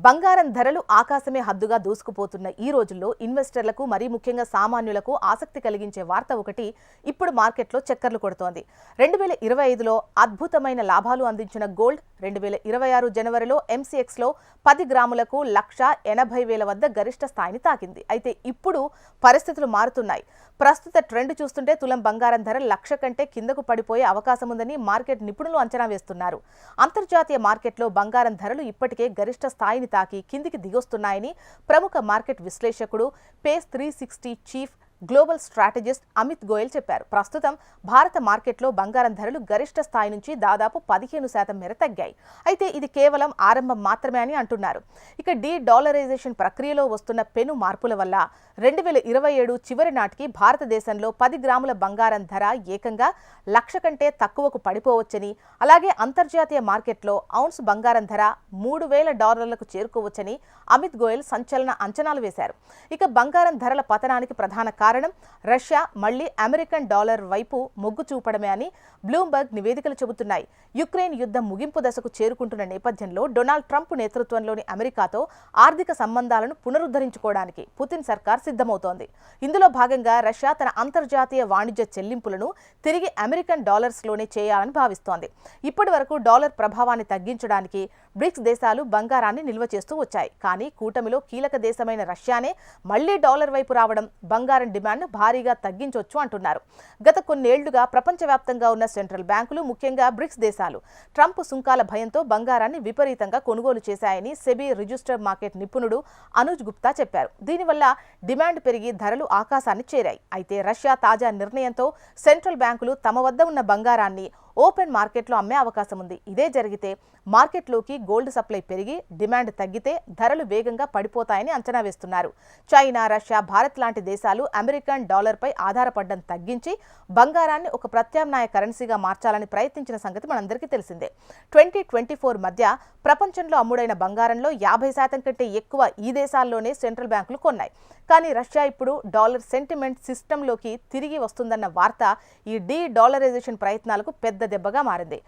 బంగారం ధరలు ఆకాశమే హద్దుగా దూసుకుపోతున్న ఈ రోజుల్లో ఇన్వెస్టర్లకు మరీ ముఖ్యంగా సామాన్యులకు ఆసక్తి కలిగించే వార్త ఒకటి ఇప్పుడు మార్కెట్లో చక్కర్లు కొడుతోంది. 2025లో అద్భుతమైన లాభాలు అందించిన గోల్డ్ 2026 జనవరిలో ఎంసీఎక్స్లో 10 గ్రాములకు 1,80,000 వద్ద గరిష్ట స్థాయిని తాకింది. అయితే ఇప్పుడు పరిస్థితులు మారుతున్నాయి. ప్రస్తుత ట్రెండ్ చూస్తుంటే తులం బంగారం ధర 1,00,000 కంటే కిందకు పడిపోయే అవకాశం ఉందని మార్కెట్ నిపుణులు అంచనా వేస్తున్నారు. అంతర్జాతీయ మార్కెట్లో బంగారం ధరలు ఇప్పటికే గరిష్ట స్థాయిని తాకి కిందికి దిగొస్తున్నాయని ప్రముఖ మార్కెట్ విశ్లేషకుడు Pace 360 chief global strategist Amit Goyal చెప్పారు. ప్రస్తుతం భారత మార్కెట్లో బంగారం ధరలు గరిష్ట స్థాయి నుంచి దాదాపు 15% మేర తగ్గాయి. అయితే ఇది కేవలం ఆరంభం మాత్రమే అని అంటున్నారు. ఇక డాలరైజేషన్ ప్రక్రియలో వస్తున్న పెను మార్పుల వల్ల 2027 చివరి నాటికి భారతదేశంలో 10 గ్రాముల బంగారం ధర ఏకంగా 1,00,000 కంటే తక్కువకు పడిపోవచ్చని, అలాగే అంతర్జాతీయ మార్కెట్లో ఔన్స్ బంగారం ధర $3,000 చేరుకోవచ్చని అమిత్ గోయల్ సంచలన అంచనాలు వేశారు. ఇక బంగారం ధరల పతనానికి ప్రధాన కారణం రష్యా మళ్లీ అమెరికన్ డాలర్ వైపు మొగ్గు చూపడమే అని బ్లూంబర్గ్ నివేదికలు చెబుతున్నాయి. యుక్రెయిన్ యుద్ధం ముగింపు దశకు చేరుకుంటున్న నేపథ్యంలో డొనాల్డ్ ట్రంప్ నేతృత్వంలోని అమెరికాతో ఆర్థిక సంబంధాలను పునరుద్ధరించుకోవడానికి పుతిన్ సర్కార్ సిద్ధమవుతోంది. ఇందులో భాగంగా రష్యా తన అంతర్జాతీయ వాణిజ్య చెల్లింపులను తిరిగి అమెరికన్ డాలర్స్లోనే చేయాలని భావిస్తోంది. ఇప్పటి వరకు డాలర్ ప్రభావాన్ని తగ్గించడానికి బ్రిక్స్ దేశాలు బంగారాన్ని నిల్వ చేస్తూ వచ్చాయి. కానీ కూటమిలో కీలక దేశమైన రష్యానే మళ్లీ డాలర్ వైపు రావడం బంగారం డిమాండ్ను భారీగా తగ్గించొచ్చు అంటున్నారు. గత కొన్నేళ్లుగా ప్రపంచవ్యాప్తంగా ఉన్న సెంట్రల్ బ్యాంకులు, ముఖ్యంగా బ్రిక్స్ దేశాలు ట్రంప్ సుంకాల భయంతో బంగారాన్ని విపరీతంగా కొనుగోలు చేశాయని సెబీ రిజిస్టర్ మార్కెట్ నిపుణుడు అనుజ్ గుప్తా చెప్పారు. దీనివల్ల డిమాండ్ పెరిగి ధరలు ఆకాశాన్ని చేరాయి. అయితే రష్యా తాజా నిర్ణయంతో సెంట్రల్ బ్యాంకులు తమ వద్ద ఉన్న బంగారాన్ని ఓపెన్ మార్కెట్లో అమ్మే అవకాశం ఉంది. ఇదే జరిగితే మార్కెట్లోకి గోల్డ్ సప్లై పెరిగి డిమాండ్ తగ్గితే ధరలు వేగంగా పడిపోతాయని అంచనా వేస్తున్నారు. చైనా, రష్యా, భారత్ లాంటి దేశాలు అమెరికన్ డాలర్పై ఆధారపడడం తగ్గించి బంగారాన్ని ఒక ప్రత్యామ్నాయ కరెన్సీగా మార్చాలని ప్రయత్నించిన సంగతి మనందరికీ తెలిసిందే. 2024 మధ్య ప్రపంచంలో అమ్ముడైన బంగారంలో 50% కంటే ఎక్కువ ఈ దేశాల్లోనే సెంట్రల్ బ్యాంకులు కొన్నాయి. కానీ రష్యా ఇప్పుడు డాలర్ సెంటిమెంట్ సిస్టంలోకి తిరిగి వస్తుందన్న వార్త ఈ డాలరైజేషన్ ప్రయత్నాలకు పెద్ద దెబ్బగా మారింది.